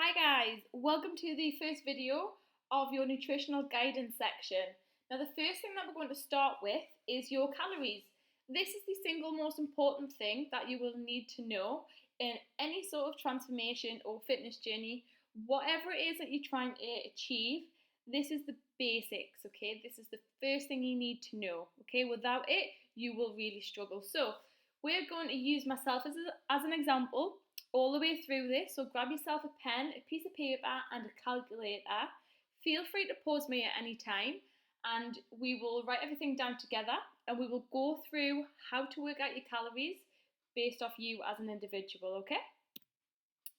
Hi guys, welcome to the first video of your nutritional guidance section. Now the first thing that we're going to start with is your calories. This is the single most important thing that you will need to know in any sort of transformation or fitness journey. Whatever it is that you're trying to achieve, this is the basics, okay? This is the first thing you need to know, okay? Without it, you will really struggle. So we're going to use myself as an example all the way through this. So grab yourself a pen, a piece of paper and a calculator. Feel free to pause me at any time and we will write everything down together and we will go through how to work out your calories based off you as an individual, okay?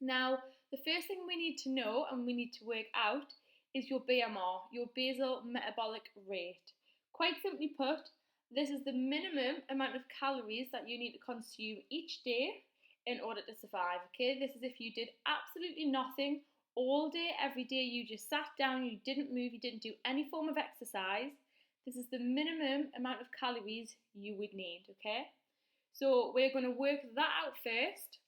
Now, the first thing we need to know and we need to work out is your BMR, your basal metabolic rate. Quite simply put, this is the minimum amount of calories that you need to consume each day in order to survive, okay? This is if you did absolutely nothing all day, every day, you just sat down, you didn't move, you didn't do any form of exercise. This is the minimum amount of calories you would need, okay? So we're going to work that out first,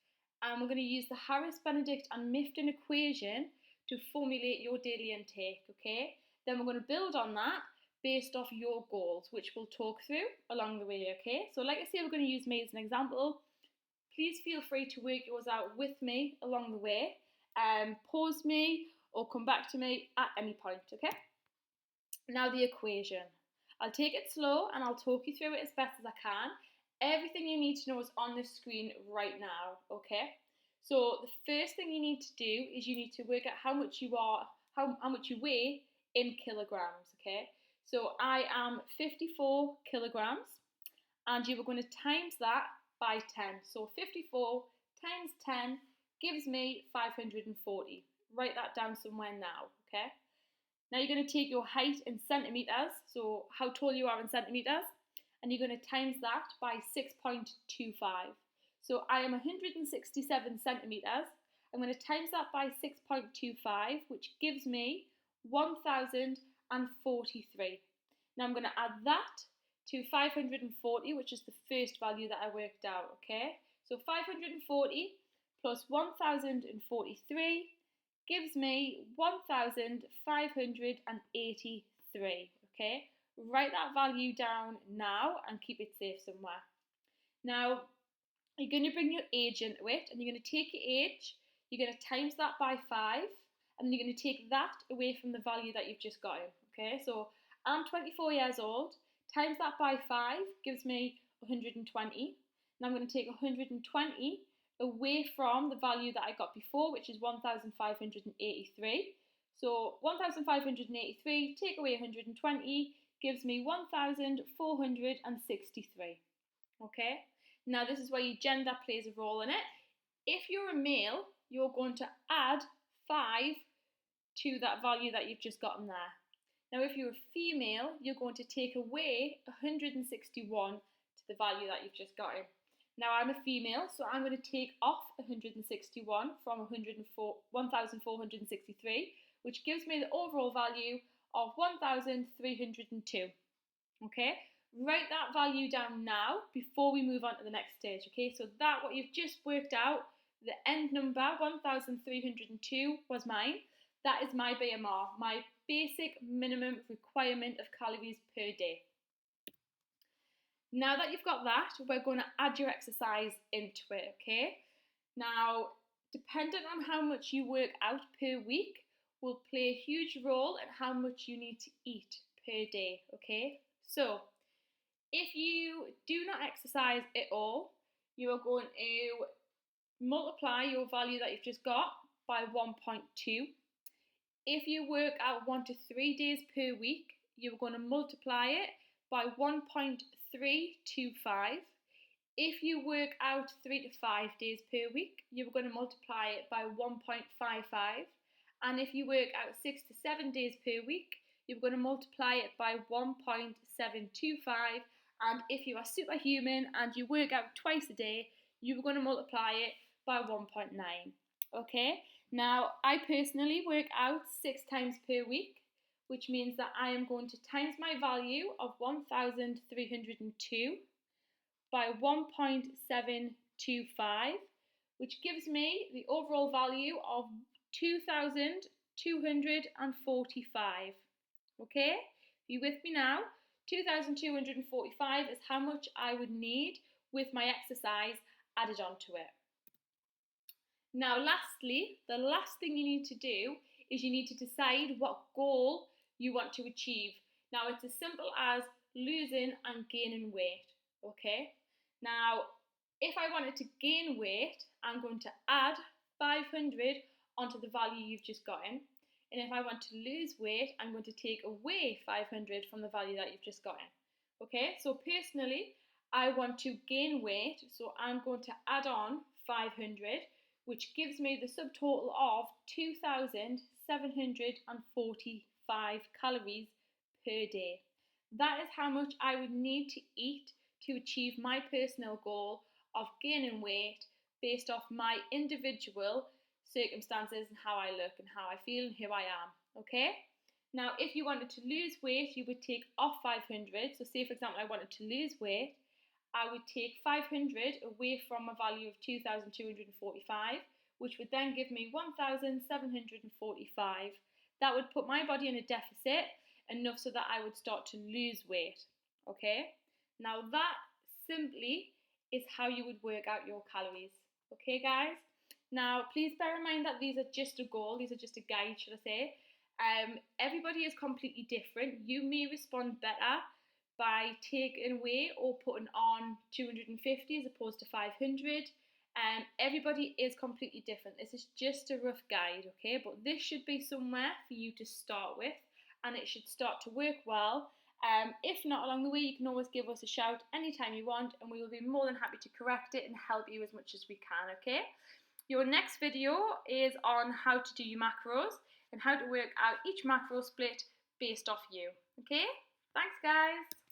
and we're going to use the Harris, Benedict and Mifton equation to formulate your daily intake, okay? Then we're going to build on that based off your goals, which we'll talk through along the way, okay? So like I say, we're going to use me as an example. Please feel free to work yours out with me along the way. Pause me or come back to me at any point, okay? Now the equation. I'll take it slow and I'll talk you through it as best as I can. Everything you need to know is on the screen right now, okay? So the first thing you need to do is you need to work out how much you weigh in kilograms, okay? So I am 54 kilograms and you are going to times that by 10. So 54 times 10 gives me 540. Write that down somewhere now, okay? Now you're going to take your height in centimetres, so how tall you are in centimetres, and you're going to times that by 6.25. So I am 167 centimetres. I'm going to times that by 6.25, which gives me 1,043. Now I'm going to add that to 540, which is the first value that I worked out, okay? So 540 plus 1043 gives me 1583, okay? Write that value down now and keep it safe somewhere. Now, you're going to bring your age into it and you're going to take your age, you're going to times that by 5, and then you're going to take that away from the value that you've just got in, okay? So I'm 24 years old. Times that by 5 gives me 120. Now I'm going to take 120 away from the value that I got before, which is 1583. So 1583, take away 120, gives me 1463. Okay? Now this is where your gender plays a role in it. If you're a male, you're going to add 5 to that value that you've just gotten there. Now, if you're a female, you're going to take away 161 to the value that you've just got in. Now, I'm a female, so I'm going to take off 161 from 1,463, which gives me the overall value of 1,302. Okay? Write that value down now before we move on to the next stage. Okay? So that, what you've just worked out, the end number, 1,302, was mine. That is my BMR, my basic minimum requirement of calories per day. Now that you've got that, we're going to add your exercise into it, okay? Now, dependent on how much you work out per week will play a huge role in how much you need to eat per day, okay? So, if you do not exercise at all, you are going to multiply your value that you've just got by 1.2. If you work out 1 to 3 days per week, you're going to multiply it by 1.325. If you work out 3 to 5 days per week, you're going to multiply it by 1.55. And if you work out 6 to 7 days per week, you're going to multiply it by 1.725. And if you are superhuman and you work out twice a day, you're going to multiply it by 1.9. Okay? Now, I personally work out 6 times per week, which means that I am going to times my value of 1,302 by 1.725, which gives me the overall value of 2,245. Okay, are you with me now? 2,245 is how much I would need with my exercise added onto it. Now, lastly, the last thing you need to do is you need to decide what goal you want to achieve. Now, it's as simple as losing and gaining weight, okay? Now, if I wanted to gain weight, I'm going to add 500 onto the value you've just gotten. And if I want to lose weight, I'm going to take away 500 from the value that you've just gotten. Okay, so personally, I want to gain weight, so I'm going to add on 500, which gives me the subtotal of 2,745 calories per day. That is how much I would need to eat to achieve my personal goal of gaining weight based off my individual circumstances and how I look and how I feel and who I am, okay? Now, if you wanted to lose weight, you would take off 500. So say, for example, I wanted to lose weight, I would take 500 away from a value of 2,245, which would then give me 1,745. That would put my body in a deficit enough so that I would start to lose weight, okay? Now, that simply is how you would work out your calories, okay, guys? Now, please bear in mind that these are just a goal, these are just a guide, should I say. Everybody is completely different. You may respond better by taking away or putting on 250 as opposed to 500. Everybody is completely different. This is just a rough guide, okay? But this should be somewhere for you to start with, and it should start to work well. If not along the way, you can always give us a shout anytime you want, and we will be more than happy to correct it and help you as much as we can, okay? Your next video is on how to do your macros and how to work out each macro split based off you. Okay? Thanks, guys.